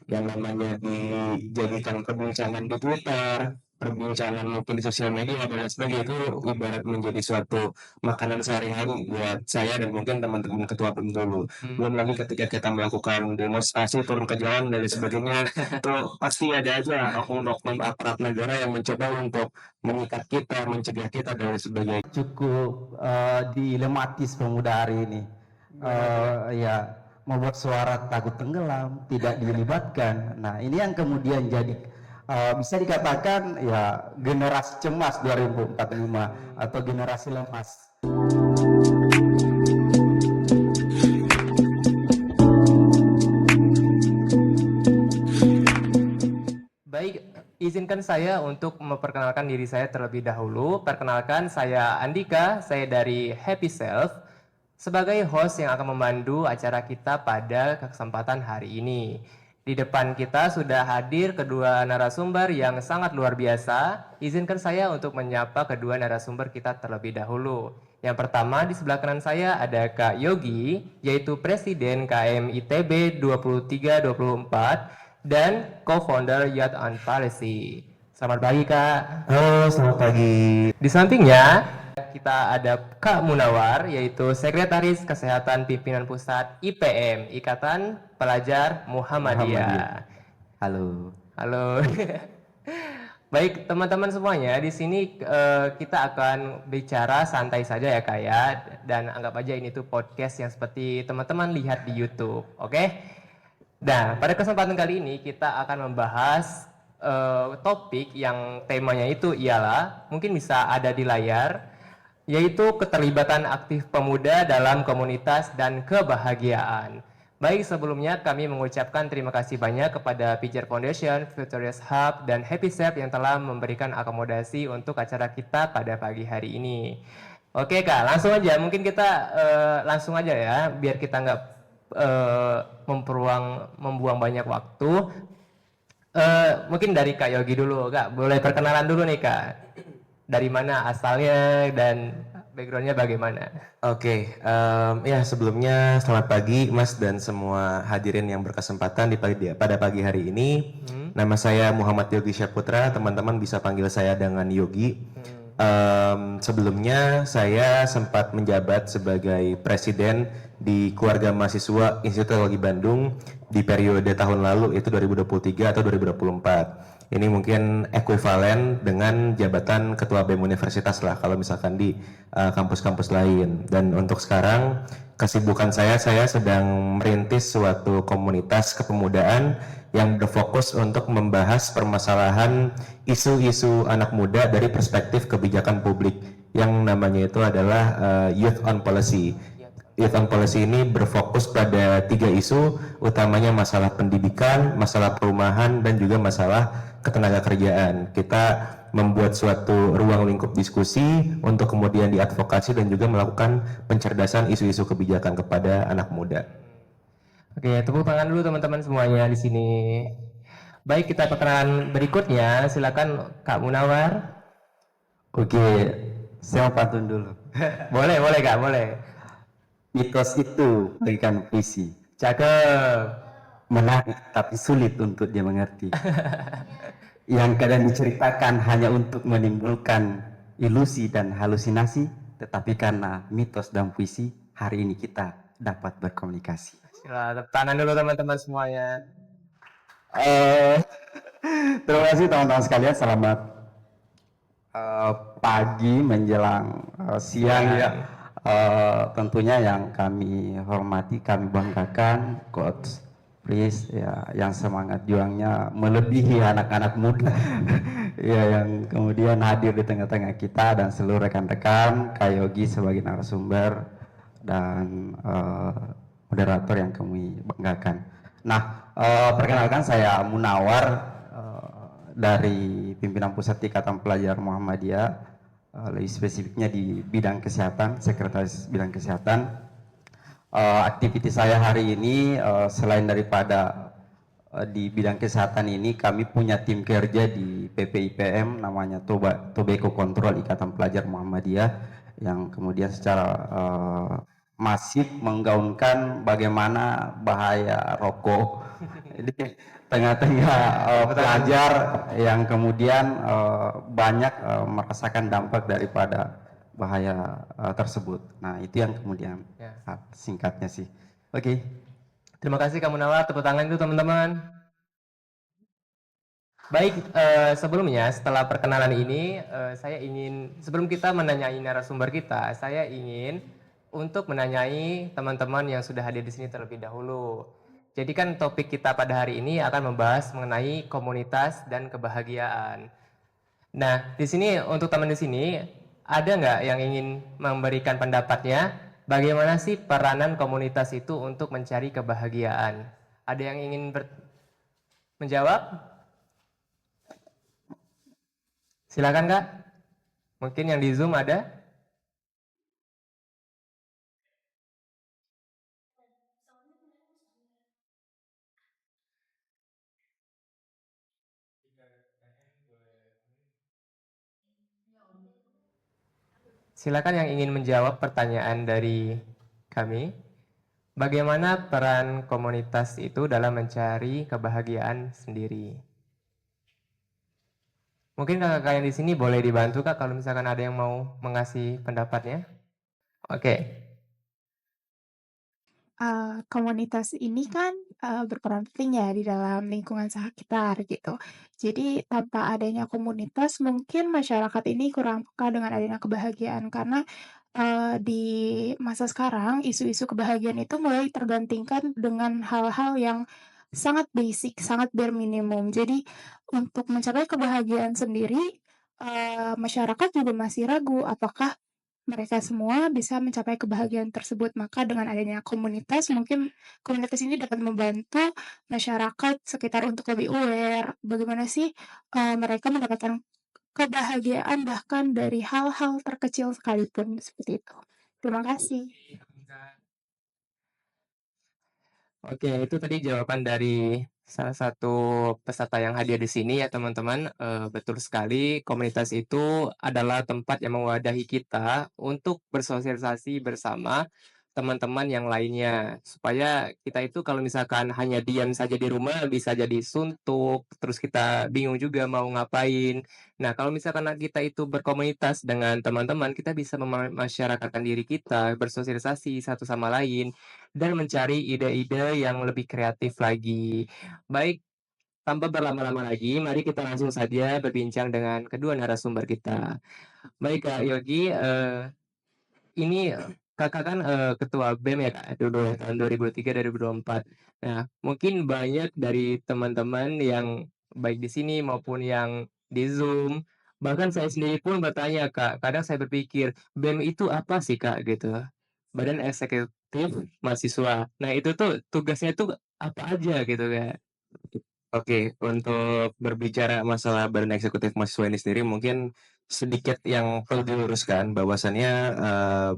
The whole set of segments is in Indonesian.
yang namanya dijadikan perbincangan di Twitter, perbincangan mungkin di sosial media dan lain sebagainya itu ibarat menjadi suatu makanan sehari-hari buat saya dan mungkin teman-teman ketua BEM dulu. Belum lagi ketika kita melakukan demonstrasi, turun ke jalan dan lain sebagainya, itu pasti ada aja oknum-oknum aparat negara yang mencoba untuk mengikat kita, mencegah kita dan lain sebagainya. Cukup dilematis pemuda hari ini. Ya, membuat suara takut tenggelam, tidak dilibatkan. Nah, ini yang kemudian jadi bisa dikatakan ya generasi cemas 2045 atau generasi lemas. Baik, izinkan saya untuk memperkenalkan diri saya terlebih dahulu. Perkenalkan, saya Andika, saya dari Happy Self, sebagai host yang akan memandu acara kita pada kesempatan hari ini. Di depan kita sudah hadir kedua narasumber yang sangat luar biasa. Izinkan saya untuk menyapa kedua narasumber kita terlebih dahulu. Yang pertama di sebelah kanan saya ada Kak Yogi, yaitu Presiden KM ITB 2324 dan co-founder Youth on Policy. Selamat pagi Kak. Halo, selamat pagi. Di sampingnya kita ada Kak Munawar, yaitu Sekretaris Kesehatan Pimpinan Pusat IPM, Ikatan Pelajar Muhammadiyah. Halo. Halo. Baik teman-teman semuanya, di sini kita akan bicara santai saja ya Kak ya, dan anggap aja ini tuh podcast yang seperti teman-teman lihat di YouTube, oke? Nah, pada kesempatan kali ini kita akan membahas topik yang temanya itu ialah, mungkin bisa ada di layar, yaitu keterlibatan aktif pemuda dalam komunitas dan kebahagiaan. Baik, sebelumnya kami mengucapkan terima kasih banyak kepada Pijar Foundation, Futures Hub, dan Happy Step yang telah memberikan akomodasi untuk acara kita pada pagi hari ini. Oke Kak, langsung aja. Mungkin kita langsung aja ya, biar kita nggak membuang banyak waktu. Mungkin dari Kak Yogi dulu, Kak. Boleh perkenalan dulu nih Kak. Dari mana asalnya dan backgroundnya bagaimana? Oke, ya sebelumnya selamat pagi Mas dan semua hadirin yang berkesempatan pada pagi hari ini. Nama saya Muhammad Yogi Syaputra, teman-teman bisa panggil saya dengan Yogi. Sebelumnya saya sempat menjabat sebagai presiden di Keluarga Mahasiswa Institut Teknologi Bandung di periode tahun lalu, itu 2023 atau 2024. Ini mungkin ekuivalen dengan jabatan ketua BEM universitas lah kalau misalkan di kampus-kampus lain. Dan untuk sekarang kesibukan saya sedang merintis suatu komunitas kepemudaan yang berfokus untuk membahas permasalahan isu-isu anak muda dari perspektif kebijakan publik yang namanya itu adalah Youth on Policy. Youth on Policy ini berfokus pada 3 isu, utamanya masalah pendidikan, masalah perumahan, dan juga masalah ketenaga kerjaan. Kita membuat suatu ruang lingkup diskusi untuk kemudian diadvokasi dan juga melakukan pencerdasan isu-isu kebijakan kepada anak muda. Oke, tepuk tangan dulu teman-teman semuanya di sini. Baik, kita perkenalan berikutnya. Silakan Kak Munawar. Oke, saya pantun dulu. Boleh Kak, boleh. Mitos itu bagikan puisi. Cakep. Menarik tapi sulit untuk dia mengerti. Yang kadang diceritakan hanya untuk menimbulkan ilusi dan halusinasi, tetapi karena mitos dan puisi, hari ini kita dapat berkomunikasi. Sila, tangan dulu teman-teman semuanya. Terima kasih teman-teman sekalian, selamat pagi menjelang siang ya. Tentunya yang kami hormati, kami banggakan Coach Pris ya, yang semangat juangnya melebihi anak-anak muda ya, yang kemudian hadir di tengah-tengah kita, dan seluruh rekan-rekan, Kak Yogi sebagai narasumber dan moderator yang kami banggakan. Nah, perkenalkan saya Munawar dari pimpinan Pusat Ikatan Pelajar Muhammadiyah, lebih spesifiknya di bidang kesehatan, sekretaris bidang kesehatan. Aktivitas saya hari ini selain daripada di bidang kesehatan ini, kami punya tim kerja di PPIPM namanya Tobacco Control Ikatan Pelajar Muhammadiyah, yang kemudian secara masif menggaungkan bagaimana bahaya rokok Jadi tengah-tengah pelajar yang kemudian banyak merasakan dampak daripada bahaya tersebut. Nah, itu yang kemudian Ya. singkatnya sih. Oke. Terima kasih Kak Munawar, tepuk tangan itu teman-teman. Baik, sebelumnya setelah perkenalan ini, saya ingin sebelum kita menanyai narasumber kita, saya ingin untuk menanyai teman-teman yang sudah hadir di sini terlebih dahulu. Jadi kan topik kita pada hari ini akan membahas mengenai komunitas dan kebahagiaan. Nah, di sini untuk teman di sini ada nggak yang ingin memberikan pendapatnya? Bagaimana sih peranan komunitas itu untuk mencari kebahagiaan? Ada yang ingin menjawab? Silakan Kak. Mungkin yang di Zoom ada? Silakan yang ingin menjawab pertanyaan dari kami. Bagaimana peran komunitas itu dalam mencari kebahagiaan sendiri? Mungkin kakak-kakak yang di sini boleh dibantu Kak kalau misalkan ada yang mau mengasih pendapatnya. Oke. Komunitas ini kan, berperan penting ya di dalam lingkungan sekitar gitu. Jadi tanpa adanya komunitas mungkin masyarakat ini kurang peka dengan adanya kebahagiaan karena, di masa sekarang isu-isu kebahagiaan itu mulai tergantikan dengan hal-hal yang sangat basic, sangat bare minimum. Jadi untuk mencapai kebahagiaan sendiri, masyarakat juga masih ragu apakah mereka semua bisa mencapai kebahagiaan tersebut. Maka dengan adanya komunitas, mungkin komunitas ini dapat membantu masyarakat sekitar untuk lebih aware, bagaimana sih, mereka mendapatkan kebahagiaan bahkan dari hal-hal terkecil sekalipun, seperti itu. Terima kasih. Oke, itu tadi jawaban dari salah satu peserta yang hadir di sini ya teman-teman. Betul sekali, komunitas itu adalah tempat yang mewadahi kita untuk bersosialisasi bersama teman-teman yang lainnya. Supaya kita itu kalau misalkan hanya diam saja di rumah bisa jadi suntuk, terus kita bingung juga mau ngapain. Nah, kalau misalkan kita itu berkomunitas dengan teman-teman, kita bisa memasyarakatkan diri kita, bersosialisasi satu sama lain dan mencari ide-ide yang lebih kreatif lagi. Baik, tanpa berlama-lama lagi, mari kita langsung saja berbincang dengan kedua narasumber kita. Baik Kak Yogi, ini Kakak kan ketua BEM ya Kak, dulu tahun 2003 2024. Nah, mungkin banyak dari teman-teman yang baik di sini maupun yang di Zoom, bahkan saya sendiri pun bertanya Kak, kadang saya berpikir, BEM itu apa sih Kak gitu? Badan Eksekutif Mahasiswa. Nah, itu tuh tugasnya tuh apa aja gitu Kak? Oke, untuk berbicara masalah Badan Eksekutif Mahasiswa ini sendiri mungkin sedikit yang perlu diluruskan bahwasannya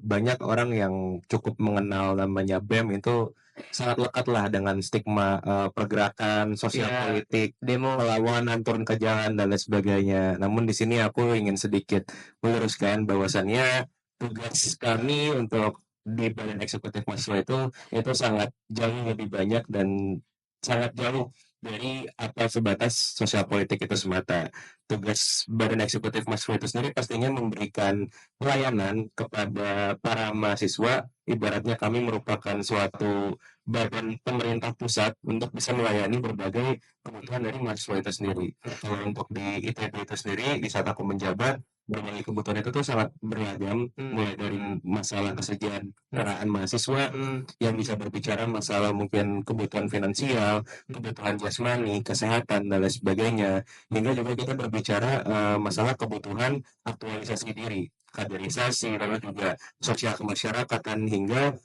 banyak orang yang cukup mengenal namanya BEM itu sangat lekat lah dengan stigma pergerakan sosial Ya, politik, demo. perlawanan, turun ke jalan dan lain sebagainya. Namun di sini aku ingin sedikit meluruskan bahwasannya tugas kami untuk di Badan Eksekutif Mahasiswa itu sangat jauh lebih banyak dan sangat jauh dari apa sebatas sosial politik itu semata. Tugas Badan Eksekutif Mahasiswa itu sendiri pastinya memberikan pelayanan kepada para mahasiswa, ibaratnya kami merupakan suatu badan pemerintah pusat untuk bisa melayani berbagai kebutuhan dari mahasiswa itu sendiri. Kalau untuk di ITB itu sendiri, di saat aku menjabat, berbagai kebutuhan itu tuh sangat beragam, mulai dari masalah kesejahteraan mahasiswa, yang bisa berbicara masalah mungkin kebutuhan finansial, kebutuhan jasmani, kesehatan, dan lain sebagainya. Hingga juga kita berbicara masalah kebutuhan aktualisasi diri, kaderisasi, lalu juga sosial kemasyarakatan, hingga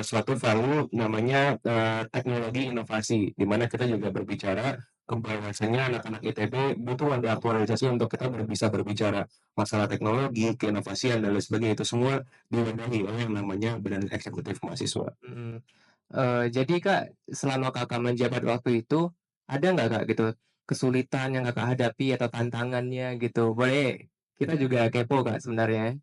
suatu value namanya teknologi inovasi, di mana kita juga berbicara bahwasanya anak-anak ITB butuh ada aktualisasi untuk kita bisa berbicara masalah teknologi, keinovasian, dan lain sebagainya. Itu semua diwadahi oleh yang namanya Badan Eksekutif Mahasiswa. Jadi Kak, selama Kakak menjabat waktu itu, ada nggak Kak gitu, kesulitan yang Kakak hadapi atau tantangannya gitu? Boleh, kita juga kepo Kak sebenarnya.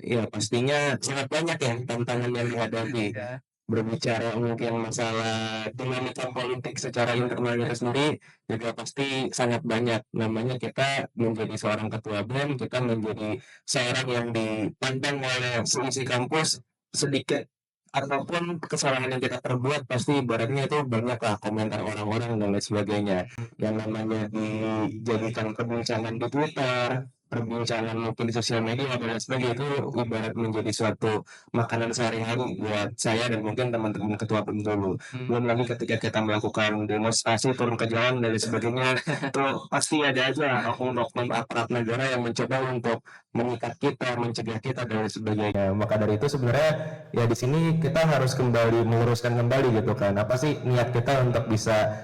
Ya pastinya sangat banyak ya tantangan yang dihadapi. Ya. berbicara mungkin masalah dinamika politik secara internal kita sendiri juga pasti sangat banyak. Namanya kita menjadi seorang ketua BEM, kita menjadi seorang yang dipandang oleh seisi kampus sedikit apapun kesalahan yang kita perbuat pasti ibaratnya itu banyaklah komentar orang-orang dan lain sebagainya. Yang namanya dijadikan perbincangan di Twitter, perbincangan mungkin di sosial media dan lain sebagainya itu ibarat menjadi suatu makanan sehari-hari buat saya dan mungkin teman-teman ketua BEM dulu. Belum lagi ketika kita melakukan demonstrasi turun ke jalan dan lain sebagainya, itu pasti ada aja oknum-oknum aparat negara yang mencoba untuk mengikat kita, mencegah kita dan lain sebagainya. Ya, maka dari itu sebenarnya ya di sini kita harus kembali meluruskan kembali gitu kan. Apa sih niat kita untuk bisa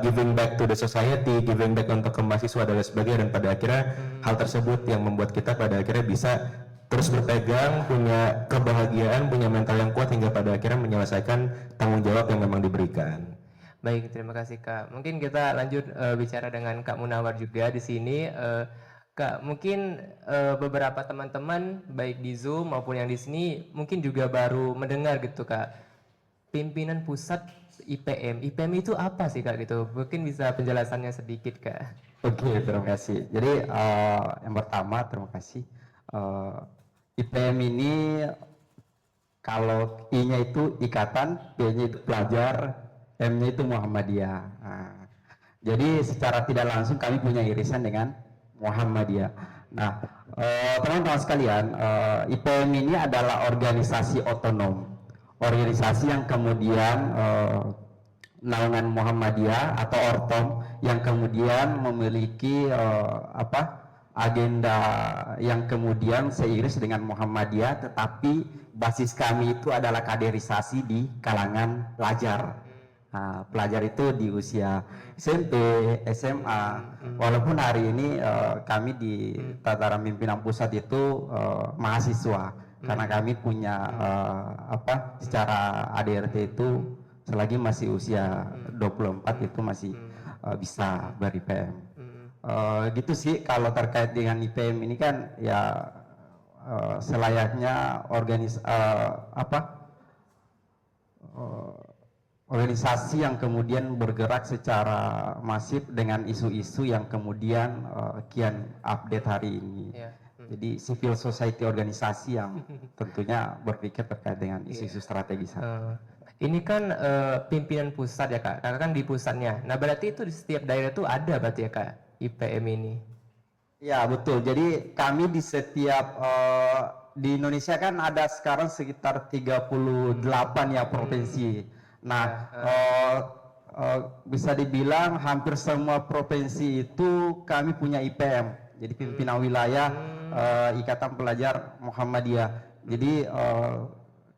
giving back to the society, giving back untuk ke mahasiswa dan lain sebagainya, dan pada akhirnya hal tersebut yang membuat kita pada akhirnya bisa terus berpegang, punya kebahagiaan, punya mental yang kuat hingga pada akhirnya menyelesaikan tanggung jawab yang memang diberikan. Baik, terima kasih Kak. Mungkin kita lanjut bicara dengan Kak Munawar juga di sini. Kak, mungkin beberapa teman-teman baik di Zoom maupun yang di sini mungkin juga baru mendengar gitu Kak. Pimpinan Pusat IPM. IPM itu apa sih Kak gitu? Mungkin bisa penjelasannya sedikit Kak. Oke, terima kasih. Jadi yang pertama terima kasih. IPM ini kalau I-nya itu ikatan, P-nya itu pelajar, M-nya itu Muhammadiyah. Nah, jadi secara tidak langsung kami punya irisan dengan Muhammadiyah. Nah, teman-teman sekalian, IPM ini adalah organisasi otonom, organisasi yang kemudian naungan Muhammadiyah atau Ortom yang kemudian memiliki agenda yang kemudian seiris dengan Muhammadiyah, tetapi basis kami itu adalah kaderisasi di kalangan pelajar. Nah, pelajar itu di usia SMP, SMA, walaupun hari ini kami di tataran pimpinan pusat itu mahasiswa, karena kami punya secara ADRT itu selagi masih usia 24 itu masih bisa ber-IPM. Gitu sih kalau terkait dengan IPM ini kan ya selayaknya organisasi yang kemudian bergerak secara masif dengan isu-isu yang kemudian kian update hari ini. Ya. Jadi civil society organisasi yang tentunya berpikir terkait dengan isu-isu strategis. Ini kan pimpinan pusat ya Kak. Kakak kan di pusatnya. Nah berarti itu di setiap daerah itu ada berarti ya Kak IPM ini. Ya betul. Jadi kami di setiap di Indonesia kan ada sekarang sekitar 38 ya provinsi. Nah bisa dibilang hampir semua provinsi itu kami punya IPM. Jadi pimpinan wilayah Ikatan Pelajar Muhammadiyah. Jadi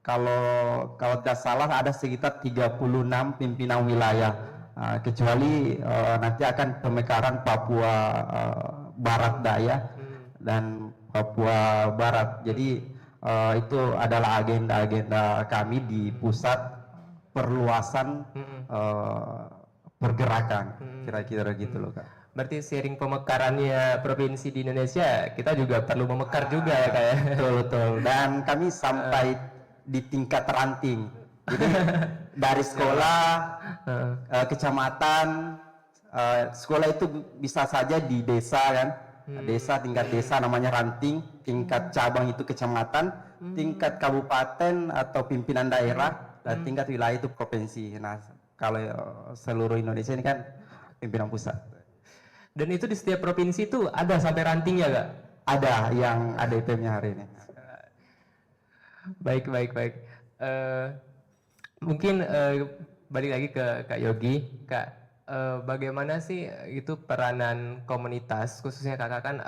kalau tidak salah ada sekitar 36 pimpinan wilayah. Kecuali nanti akan pemekaran Papua Barat Daya dan Papua Barat. Jadi itu adalah agenda-agenda kami di pusat perluasan pergerakan, kira-kira gitu loh Kak. Berarti seiring pemekarannya provinsi di Indonesia, kita juga perlu memekar juga ya Kak ya. Betul. Dan kami sampai di tingkat ranting. Jadi dari sekolah, kecamatan, sekolah itu bisa saja di desa kan, desa tingkat desa namanya ranting, tingkat cabang itu kecamatan, tingkat kabupaten atau pimpinan daerah, dan tingkat wilayah itu provinsi. Nah kalau seluruh Indonesia ini kan pimpinan pusat. Dan itu di setiap provinsi itu ada sampai rantingnya Kak? Ada yang ada IPM-nya hari ini. Baik. Mungkin balik lagi ke Kak Yogi, Kak, bagaimana sih itu peranan komunitas, khususnya kakak kan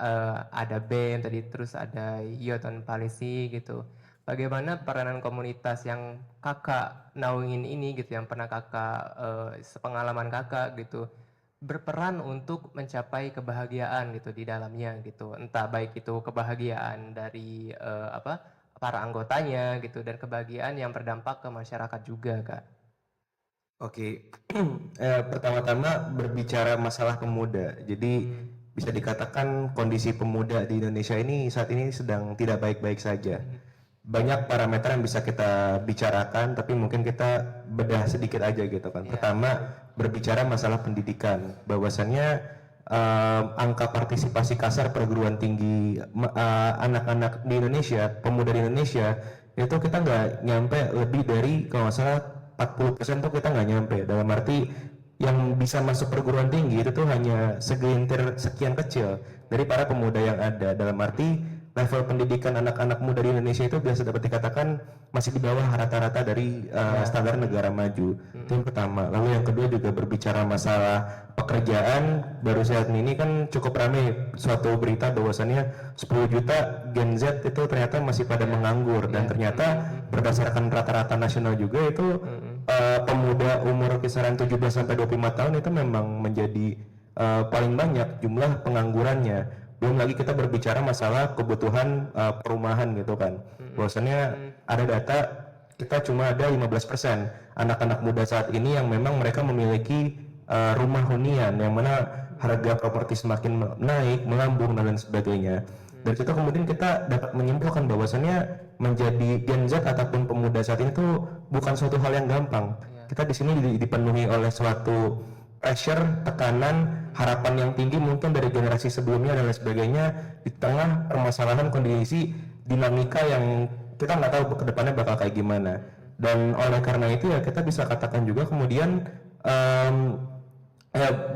ada BEM tadi, terus ada Youth on Policy gitu. Bagaimana peranan komunitas yang kakak naungin ini gitu, yang pernah kakak sepengalaman kakak gitu, berperan untuk mencapai kebahagiaan gitu di dalamnya gitu, entah baik itu kebahagiaan dari para anggotanya gitu, dan kebahagiaan yang berdampak ke masyarakat juga Kak. Oke, pertama-tama berbicara masalah pemuda. Jadi bisa dikatakan kondisi pemuda di Indonesia ini saat ini sedang tidak baik-baik saja. banyak parameter yang bisa kita bicarakan, tapi mungkin kita bedah sedikit aja gitu kan. Pertama, berbicara masalah pendidikan, bahwasannya angka partisipasi kasar perguruan tinggi anak-anak di Indonesia, pemuda di Indonesia, itu kita nggak nyampe lebih dari kalau nggak salah 40% tuh kita nggak nyampe. Dalam arti yang bisa masuk perguruan tinggi itu tuh hanya segelintir sekian kecil dari para pemuda yang ada. Dalam arti level pendidikan anak-anak muda di Indonesia itu biasa dapat dikatakan masih di bawah rata-rata dari standar negara maju. Itu yang pertama. Lalu yang kedua juga berbicara masalah pekerjaan. Baru saat ini kan cukup ramai suatu berita bahwasannya 10 juta Gen Z itu ternyata masih pada menganggur, dan ternyata berdasarkan rata-rata nasional juga itu pemuda umur kisaran 17 sampai 25 tahun itu memang menjadi paling banyak jumlah penganggurannya. Belum lagi kita berbicara masalah kebutuhan perumahan gitu kan. Bahwasannya ada data kita cuma ada 15% anak-anak muda saat ini yang memang mereka memiliki rumah hunian, yang mana harga properti semakin naik, melambung dan lain sebagainya. Dari situ kemudian kita dapat menyimpulkan bahwasannya menjadi Gen Z ataupun pemuda saat ini tuh bukan suatu hal yang gampang. Kita di sini dipenuhi oleh suatu pressure, tekanan, harapan yang tinggi mungkin dari generasi sebelumnya dan lain sebagainya, di tengah permasalahan kondisi dinamika yang kita nggak tahu ke depannya bakal kayak gimana. Dan oleh karena itu ya kita bisa katakan juga kemudian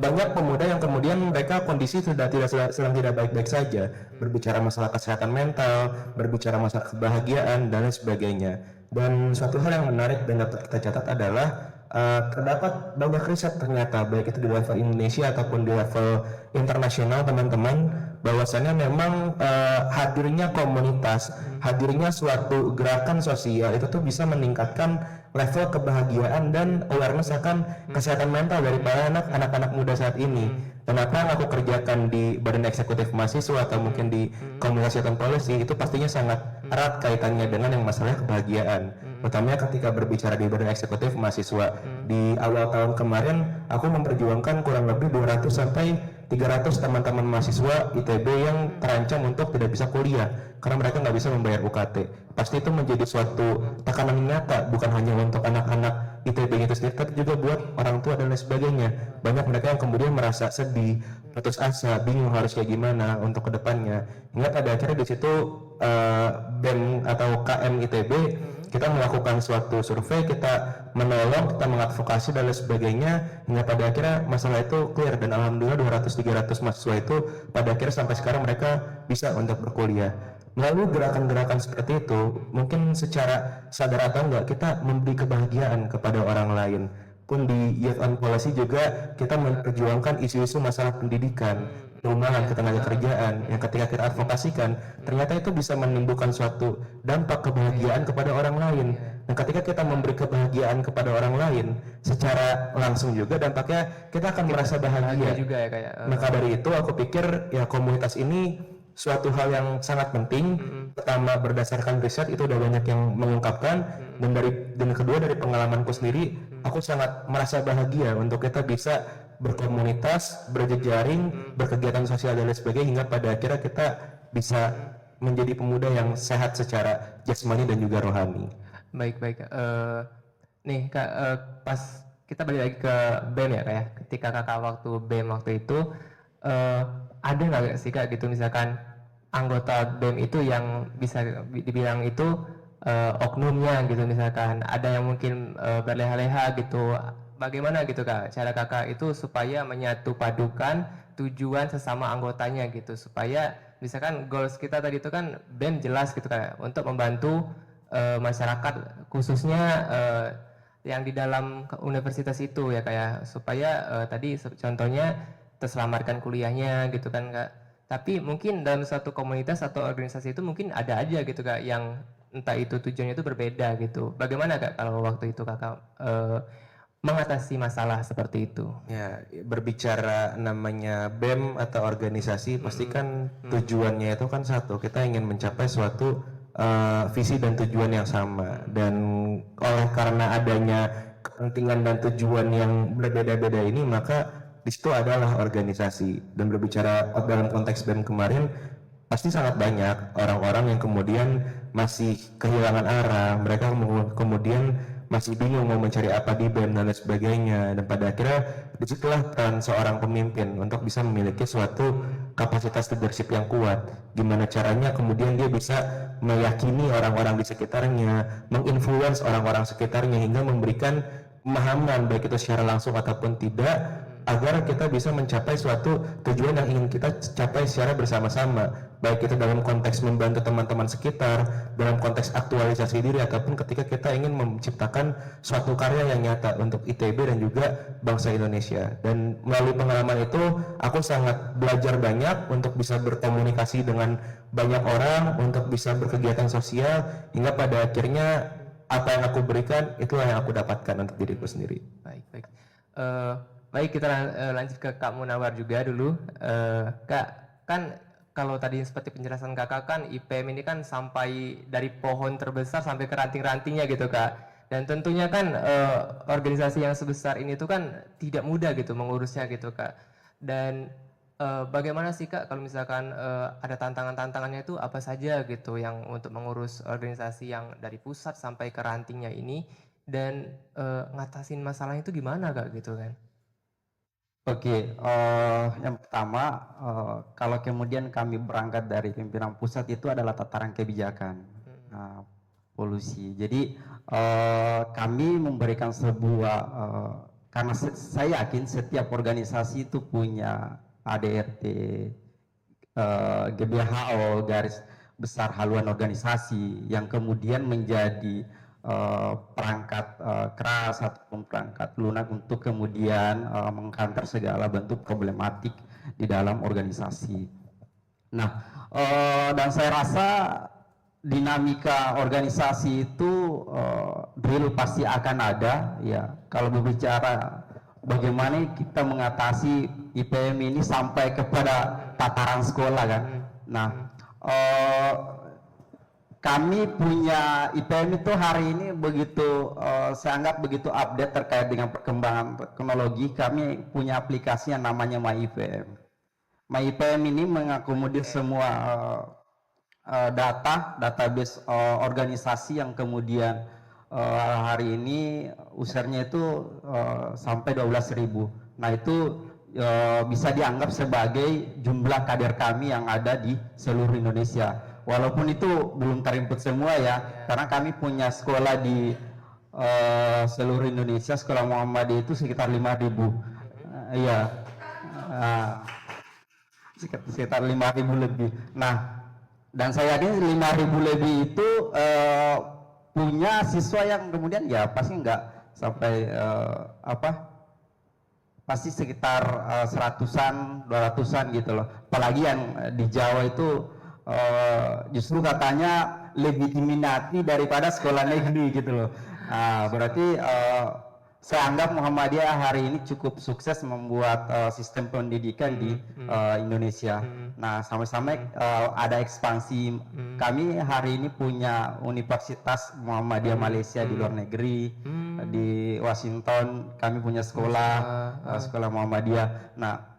banyak pemuda yang kemudian mereka kondisi sedang tidak baik-baik saja, berbicara masalah kesehatan mental, berbicara masalah kebahagiaan dan lain sebagainya. Dan suatu hal yang menarik dan dapat kita catat adalah terdapat banyak riset ternyata, baik itu di level Indonesia ataupun di level internasional teman-teman, bahwasannya memang hadirnya komunitas, hadirnya suatu gerakan sosial itu tuh bisa meningkatkan level kebahagiaan dan awareness akan kesehatan mental dari para anak-anak muda saat ini. Dan apa yang aku kerjakan di Badan Eksekutif Mahasiswa atau mungkin di Komunitas Kesehatan Policy itu pastinya sangat erat kaitannya dengan yang masalah kebahagiaan. Utamanya ketika berbicara di Badan Eksekutif Mahasiswa, di awal tahun kemarin aku memperjuangkan kurang lebih 200 sampai 300 teman-teman mahasiswa ITB yang terancam untuk tidak bisa kuliah karena mereka nggak bisa membayar UKT. Pasti itu menjadi suatu tekanan nyata, bukan hanya untuk anak-anak ITB itu sendiri, tapi juga buat orang tua dan lain sebagainya. Banyak mereka yang kemudian merasa sedih, putus asa, bingung harus kayak gimana untuk kedepannya. Hingga pada akhirnya di situ BEM atau KM ITB kita melakukan suatu survei, kita menolong, kita mengadvokasi dan lain sebagainya, hingga pada akhirnya masalah itu clear. Dan alhamdulillah 200-300 mahasiswa itu pada akhirnya sampai sekarang mereka bisa untuk berkuliah. Melalui gerakan-gerakan seperti itu, mungkin secara sadar atau enggak kita memberi kebahagiaan kepada orang lain. Pun di Youth on Policy juga kita memperjuangkan isu-isu masalah pendidikan, perumahan, ketenaga kerjaan yang ketika kita advokasikan ternyata itu bisa menimbulkan suatu dampak kebahagiaan kepada orang lain. Dan ketika kita memberi kebahagiaan kepada orang lain secara langsung juga dampaknya kita akan merasa bahagia juga ya kayak. Maka dari itu aku pikir ya komunitas ini suatu hal yang sangat penting. Pertama berdasarkan riset itu udah banyak yang mengungkapkan, dan kedua dari pengalamanku sendiri aku sangat merasa bahagia untuk kita bisa berkomunitas, berjejaring, berkegiatan sosial dan lain sebagainya, hingga pada akhirnya kita bisa menjadi pemuda yang sehat secara jasmani dan juga rohani. Baik. Nih Kak, pas kita balik lagi ke BEM ya Kak ya, ketika Kakak waktu BEM waktu itu ada nggak sih Kak gitu misalkan anggota BEM itu yang bisa dibilang itu oknumnya gitu, misalkan ada yang mungkin berleha-leha gitu. Bagaimana gitu Kak cara Kakak itu supaya menyatu padukan tujuan sesama anggotanya gitu, supaya misalkan goals kita tadi itu kan BEM jelas gitu Kak untuk membantu masyarakat khususnya yang di dalam universitas itu ya kayak supaya tadi contohnya terselamatkan kuliahnya gitu kan Kak. Tapi mungkin dalam suatu komunitas atau organisasi itu mungkin ada aja gitu Kak yang entah itu tujuannya itu berbeda gitu. Bagaimana Kak kalau waktu itu Kakak mengatasi masalah seperti itu? Ya, berbicara namanya BEM atau organisasi, pasti kan tujuannya itu kan satu, kita ingin mencapai suatu visi dan tujuan yang sama. Dan oleh karena adanya kepentingan dan tujuan yang berbeda-beda ini, maka di situ adalah organisasi. Dan berbicara dalam konteks BEM kemarin, pasti sangat banyak orang-orang yang kemudian masih kehilangan arah, mereka kemudian masih bingung mau mencari apa di BEM dan lain sebagainya, dan pada akhirnya disitulah peran seorang pemimpin untuk bisa memiliki suatu kapasitas leadership yang kuat. Gimana caranya kemudian dia bisa meyakini orang-orang di sekitarnya, menginfluence orang-orang sekitarnya hingga memberikan pemahaman baik itu secara langsung ataupun tidak, agar kita bisa mencapai suatu tujuan yang ingin kita capai secara bersama-sama, baik itu dalam konteks membantu teman-teman sekitar, dalam konteks aktualisasi diri, ataupun ketika kita ingin menciptakan suatu karya yang nyata untuk ITB dan juga bangsa Indonesia. Dan melalui pengalaman itu aku sangat belajar banyak untuk bisa berkomunikasi dengan banyak orang, untuk bisa berkegiatan sosial, hingga pada akhirnya apa yang aku berikan itulah yang aku dapatkan untuk diriku sendiri. Baik, baik. Baik, kita lanjut ke Kak Munawar juga dulu. Kak, kan kalau tadi seperti penjelasan Kakak kan IPM ini kan sampai dari pohon terbesar sampai ke ranting-rantingnya gitu Kak. Dan tentunya kan organisasi yang sebesar ini tuh kan tidak mudah gitu mengurusnya gitu Kak. Dan bagaimana sih Kak kalau misalkan ada tantangan-tantangannya itu apa saja gitu yang untuk mengurus organisasi yang dari pusat sampai ke rantingnya ini, dan ngatasin masalahnya itu gimana Kak gitu kan? Oke, yang pertama, kalau kemudian kami berangkat dari pimpinan pusat itu adalah tataran kebijakan, polusi. Jadi kami memberikan sebuah, karena saya yakin setiap organisasi itu punya ADRT, GBHO, garis besar haluan organisasi, yang kemudian menjadi perangkat keras ataupun perangkat lunak untuk kemudian mengcounter segala bentuk problematik di dalam organisasi. Nah, dan saya rasa dinamika organisasi itu drill pasti akan ada, ya. Kalau berbicara bagaimana kita mengatasi IPM ini sampai kepada tataran sekolah kan. Nah, kami punya IPM itu hari ini begitu, saya anggap begitu update terkait dengan perkembangan teknologi. Kami punya aplikasi yang namanya MyIPM. MyIPM ini mengakomodir semua database organisasi yang kemudian hari ini usernya itu sampai 12.000. Nah itu bisa dianggap sebagai jumlah kader kami yang ada di seluruh Indonesia. Walaupun itu belum terinput semua ya, karena kami punya sekolah di seluruh Indonesia, sekolah Muhammadiyah itu sekitar 5.000. Iya, sekitar 5.000 lebih. Nah, dan saya yakin 5.000 lebih itu punya siswa yang kemudian ya pasti nggak sampai pasti sekitar 100-an, 200-an gitu loh. Apalagi yang di Jawa itu justru katanya lebih diminati daripada sekolah negeri gitu loh. Berarti saya anggap Muhammadiyah hari ini cukup sukses membuat sistem pendidikan di Indonesia. Nah, sampai-sampai ada ekspansi. Kami hari ini punya Universitas Muhammadiyah Malaysia di luar negeri, di Washington kami punya sekolah, sekolah Muhammadiyah. Nah,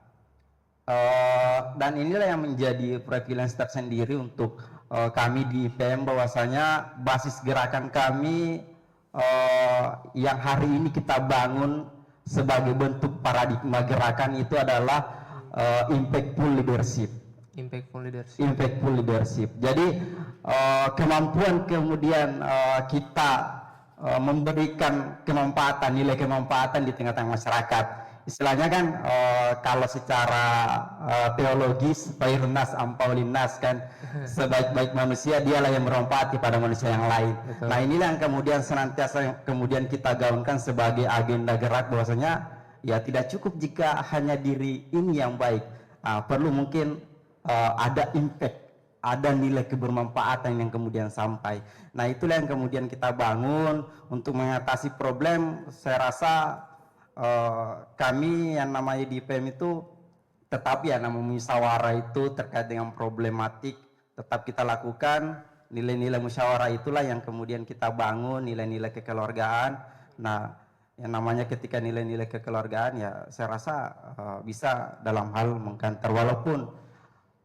dan inilah yang menjadi privilege tersendiri untuk kami di IPM, bahwasanya basis gerakan kami yang hari ini kita bangun sebagai bentuk paradigma gerakan itu adalah impactful leadership. Impactful leadership. Jadi kemampuan kemudian kita memberikan kemanfaatan, nilai kemanfaatan di tengah-tengah masyarakat. Istilahnya kan kalau secara teologis Khairun nas ampaulin nas kan, sebaik-baik manusia dialah yang bermanfaat kepada manusia yang lain. Betul. Nah inilah yang kemudian senantiasa kemudian kita gaungkan sebagai agenda gerak, bahwasanya ya tidak cukup jika hanya diri ini yang baik, perlu mungkin ada impact, ada nilai kebermanfaatan yang kemudian sampai. Nah itulah yang kemudian kita bangun untuk mengatasi problem. Saya rasa kami yang namanya di IPM itu tetap ya namanya musyawarah itu terkait dengan problematik tetap kita lakukan. Nilai-nilai musyawarah itulah yang kemudian kita bangun, nilai-nilai kekeluargaan. Nah yang namanya ketika nilai-nilai kekeluargaan ya saya rasa bisa dalam hal mengkanter, walaupun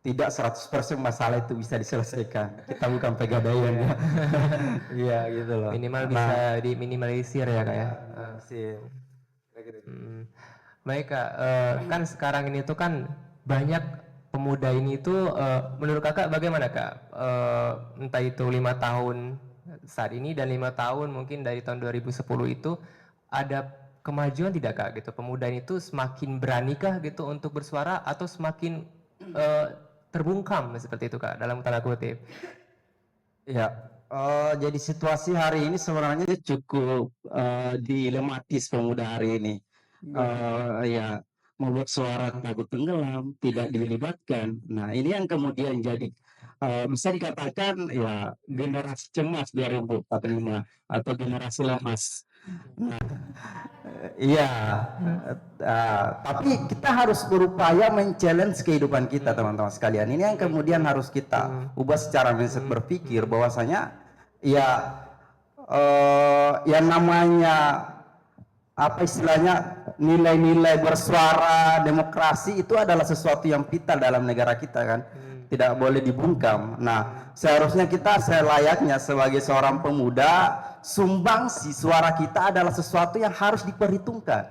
tidak 100% masalah itu bisa diselesaikan. Kita bukan pegadaian ya. Iya gitu loh. Minimal Nah, bisa diminimalisir ya kak ya. sih. Hmm. Baik kak, kan sekarang ini tuh kan banyak pemuda ini tuh menurut kakak bagaimana kak? Entah itu 5 tahun saat ini dan 5 tahun mungkin dari tahun 2010 itu ada kemajuan tidak kak gitu? Pemuda itu semakin beranikah gitu untuk bersuara atau semakin terbungkam seperti itu kak dalam tanda kutip? Ya, jadi situasi hari ini sebenarnya cukup dilematis pemuda hari ini. Ya, membuat suara takut tenggelam, tidak dilibatkan. Nah, ini yang kemudian jadi bisa dikatakan ya generasi cemas 2045 atau generasi lemas. Iya, tapi kita harus berupaya men-challenge kehidupan kita teman-teman sekalian. Ini yang kemudian harus kita ubah secara mindset berpikir bahwasanya ya yang namanya apa istilahnya nilai-nilai bersuara demokrasi itu adalah sesuatu yang vital dalam negara kita kan, tidak boleh dibungkam. Nah, seharusnya kita selayaknya sebagai seorang pemuda, sumbangsi suara kita adalah sesuatu yang harus diperhitungkan.